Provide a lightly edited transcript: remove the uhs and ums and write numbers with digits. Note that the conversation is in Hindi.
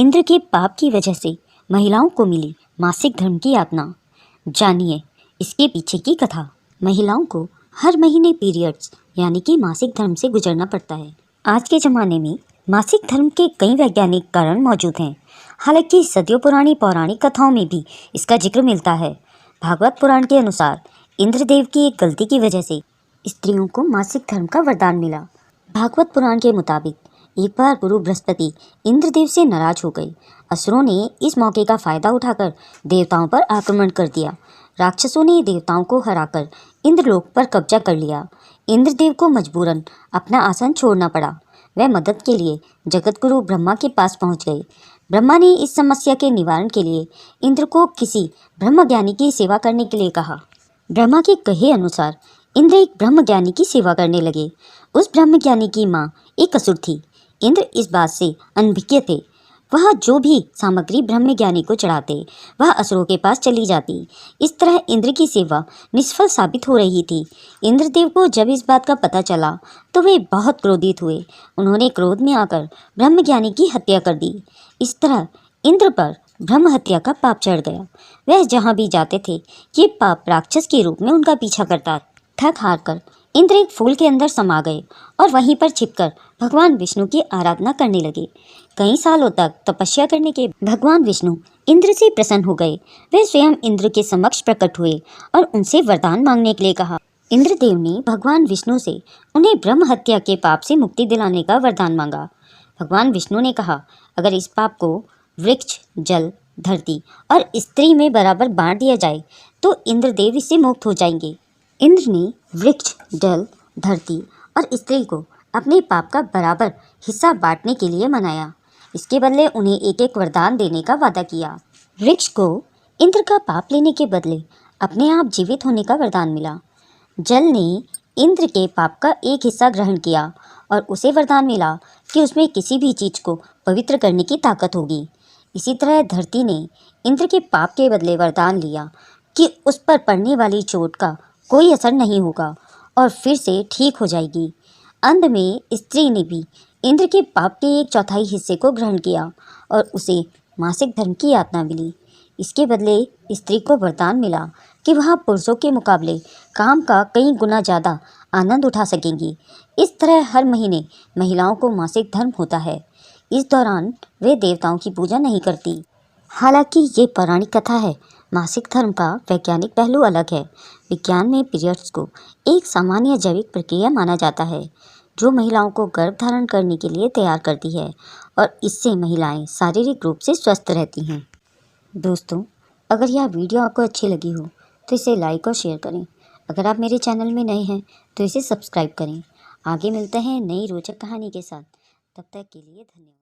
इंद्र के पाप की वजह से महिलाओं को मिली मासिक धर्म की यातना। जानिए इसके पीछे की कथा। महिलाओं को हर महीने पीरियड्स यानी कि मासिक धर्म से गुजरना पड़ता है। आज के ज़माने में मासिक धर्म के कई वैज्ञानिक कारण मौजूद हैं। हालांकि सदियों पुरानी पौराणिक कथाओं में भी इसका जिक्र मिलता है। भागवत पुराण के अनुसार इंद्रदेव की एक गलती की वजह से स्त्रियों को मासिक धर्म का वरदान मिला। भागवत पुराण के मुताबिक एक बार गुरु बृहस्पति इंद्रदेव से नाराज हो गए। असुरों ने इस मौके का फायदा उठाकर देवताओं पर आक्रमण कर दिया। राक्षसों ने देवताओं को हराकर इंद्रलोक पर कब्जा कर लिया। इंद्रदेव को मजबूरन अपना आसन छोड़ना पड़ा। वह मदद के लिए जगतगुरु ब्रह्मा के पास पहुंच गए। ब्रह्मा ने इस समस्या के निवारण के लिए इंद्र को किसी ब्रह्मज्ञानी की सेवा करने के लिए कहा। ब्रह्मा के कहे अनुसार इंद्र एक ब्रह्मज्ञानी की सेवा करने लगे। उस ब्रह्मज्ञानी की माँ एक असुर थी। इंद्र इस बात से अनभिज्ञ थे। वह जो भी सामग्री ब्रह्मज्ञानी को चढ़ाते वह असुरों के पास चली जाती। इस तरह इंद्र की सेवा निष्फल साबित हो रही थी। इंद्रदेव को जब इस बात का पता चला तो वे बहुत क्रोधित हुए। उन्होंने क्रोध में आकर ब्रह्मज्ञानी की हत्या कर दी। इस तरह इंद्र पर ब्रह्म हत्या का पाप चढ़ गया। वह जहाँ भी जाते थे ये पाप राक्षस के रूप में उनका पीछा करता। थक हार कर इंद्र एक फूल के अंदर समा गए और वहीं पर छिपकर भगवान विष्णु की आराधना करने लगे। कई सालों तक तपस्या करने के भगवान विष्णु इंद्र से प्रसन्न हो गए। वे स्वयं इंद्र के समक्ष प्रकट हुए और उनसे वरदान मांगने के लिए कहा। इंद्रदेव ने भगवान विष्णु से उन्हें ब्रह्म हत्या के पाप से मुक्ति दिलाने का वरदान मांगा। भगवान विष्णु ने कहा, अगर इस पाप को वृक्ष, जल, धरती और स्त्री में बराबर बांट दिया जाए तो इंद्रदेव इससे मुक्त हो जाएंगे। इंद्र ने वृक्ष, जल, धरती और स्त्री को अपने पाप का बराबर हिस्सा बांटने के लिए मनाया। इसके बदले उन्हें एक एक वरदान देने का वादा किया। वृक्ष को इंद्र का पाप लेने के बदले अपने आप जीवित होने का वरदान मिला। जल ने इंद्र के पाप का एक हिस्सा ग्रहण किया और उसे वरदान मिला कि उसमें किसी भी चीज़ को पवित्र करने की ताकत होगी। इसी तरह धरती ने इंद्र के पाप के बदले वरदान लिया कि उस पर पड़ने वाली चोट का कोई असर नहीं होगा और फिर से ठीक हो जाएगी। अंत में स्त्री ने भी इंद्र के पाप के एक चौथाई हिस्से को ग्रहण किया और उसे मासिक धर्म की यातना मिली। इसके बदले स्त्री को वरदान मिला कि वह पुरुषों के मुकाबले काम का कई गुना ज़्यादा आनंद उठा सकेंगी। इस तरह हर महीने महिलाओं को मासिक धर्म होता है। इस दौरान वे देवताओं की पूजा नहीं करती। हालांकि ये पौराणिक कथा है। मासिक धर्म का वैज्ञानिक पहलू अलग है। विज्ञान में पीरियड्स को एक सामान्य जैविक प्रक्रिया माना जाता है जो महिलाओं को गर्भ धारण करने के लिए तैयार करती है और इससे महिलाएं शारीरिक रूप से स्वस्थ रहती हैं। दोस्तों, अगर यह वीडियो आपको अच्छी लगी हो तो इसे लाइक और शेयर करें। अगर आप मेरे चैनल में नए हैं तो इसे सब्सक्राइब करें। आगे मिलते हैं नई रोचक कहानी के साथ। तब तक के लिए धन्यवाद।